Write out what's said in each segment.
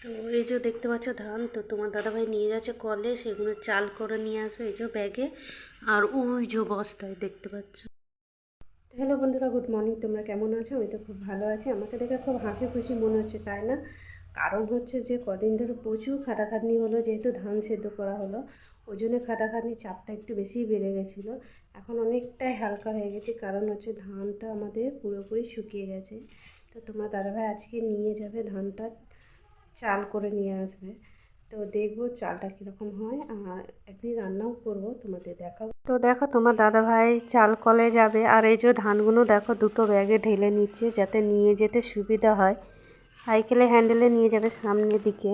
তো এই যে দেখতে পাচ্ছ ধান, তো তোমার দাদাভাই নিয়ে যাচ্ছে কলে, সেগুলো চাল করে নিয়ে আসবে এই যে ব্যাগে, আর ওই যে বস্তায় দেখতে পাচ্ছ। হ্যালো বন্ধুরা, গুড মর্নিং। তোমরা কেমন আছো? আমি তো খুব ভালো আছি। আমাকে দেখে খুব হাসি খুশি মনে হচ্ছে, তাই না? কারণ হচ্ছে যে কদিন ধরে প্রচুর খাটাখাটনি হলো, যেহেতু ধান সেদ্ধ করা হলো, ওই জন্য খাটাখাটনির চাপটা একটু বেশিই বেড়ে গেছিলো। এখন অনেকটাই হালকা হয়ে গেছে, কারণ হচ্ছে ধানটা আমাদের পুরোপুরি শুকিয়ে গেছে। তো তোমার দাদাভাই আজকে নিয়ে যাবে ধানটা, চাল করে নিয়ে আসবে। তো দেখবো চালটা কীরকম হয়, আর একদিন রান্নাও করবো, তোমাদের দেখাবো। তো দেখো তোমার দাদাভাই চাল কলে যাবে, আর এই যে ধানগুলো দেখো দুটো ব্যাগে ঢেলে নিচ্ছে যাতে নিয়ে যেতে সুবিধা হয়। সাইকেলে হ্যান্ডেলে নিয়ে যাবে সামনের দিকে,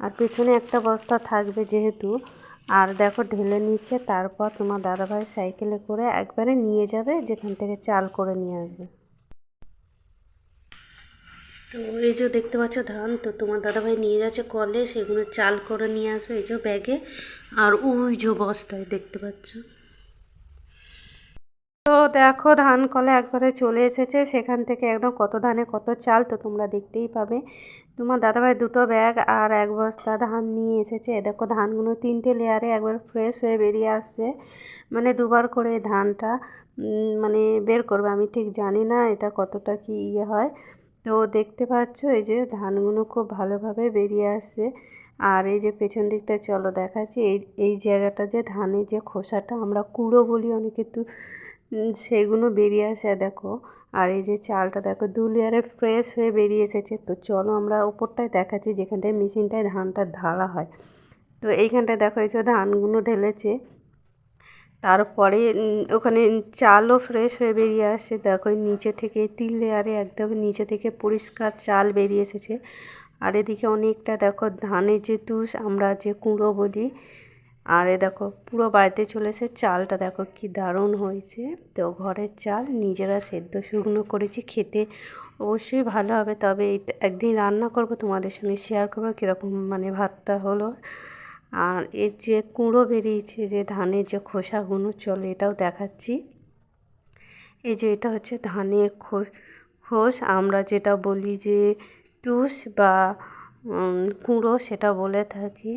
আর পেছনে একটা বস্তা থাকবে যেহেতু। আর দেখো ঢেলে নিচ্ছে, তারপর তোমার দাদাভাই সাইকেলে করে একবারে নিয়ে যাবে যেখান থেকে চাল করে নিয়ে আসবে। তো এই যে দেখতে পাচ্ছ ধান, তো তোমার দাদাভাই নিয়ে যাচ্ছে কলে, সেগুলো চাল করে নিয়ে আসবে এই যে ব্যাগে, আর ওই যে বস্তায় দেখতে পাচ্ছ। তো দেখো ধান কলে একবারে চলে এসেছে, সেখান থেকে একদম কত ধানে কত চাল তো তোমরা দেখতেই পাবে। তোমার দাদাভাই দুটো ব্যাগ আর এক বস্তা ধান নিয়ে এসেছে। দেখো ধানগুলো 3টে লেয়ারে একবার ফ্রেশ হয়ে বেরিয়ে আসছে, মানে দুবার করে ধানটা মানে বের করবে। আমি ঠিক জানি না এটা কতটা কি হয়। তো দেখতে পাচ্ছ এই যে ধানগুলো খুব ভালোভাবে বেরিয়ে আসছে। আর এই যে পেছন দিকটা চলো দেখাচ্ছি, এই এই জায়গাটা যে ধানের যে খোসাটা আমরা কুড়ো বলি অনেকে, তো সেগুলো বেরিয়ে আসে দেখো। আর এই যে চালটা দেখো 2 লেয়ারে ফ্রেশ হয়ে বেরিয়ে এসেছে। তো চলো আমরা ওপরটায় দেখাচ্ছি যেখানটায় মেশিনটায় ধানটা ঢালা হয়। তো এইখানটায় দেখো এই যে ধানগুলো ঢেলেছে, তারপরে ওখানে চালও ফ্রেশ হয়ে বেরিয়ে আসছে। দেখো নিচে থেকে 3 লেয়ারে একদম নিচে থেকে পরিষ্কার চাল বেরিয়ে এসেছে। আর এদিকে অনেকটা দেখো ধানের যে তুষ আমরা যে কুঁড়ো বলি, আর এ দেখো পুরো বাড়িতে চলে এসে চালটা দেখো কি দারুণ হয়েছে। তো ঘরের চাল নিজেরা সেদ্ধ শুকনো করেছি, খেতে অবশ্যই ভালো হবে। তবে একদিন রান্না করব, তোমাদের সঙ্গে শেয়ার করবো কীরকম মানে ভাতটা হলো। আর এর যে কুঁড়ো বেরিয়েছে যে ধানের যে খোসাগুলো, চলো এটাও দেখাচ্ছি। এই যে এটা হচ্ছে ধানের খোস, আমরা যেটা বলি যে তুষ বা কুঁড়ো সেটা বলে থাকি।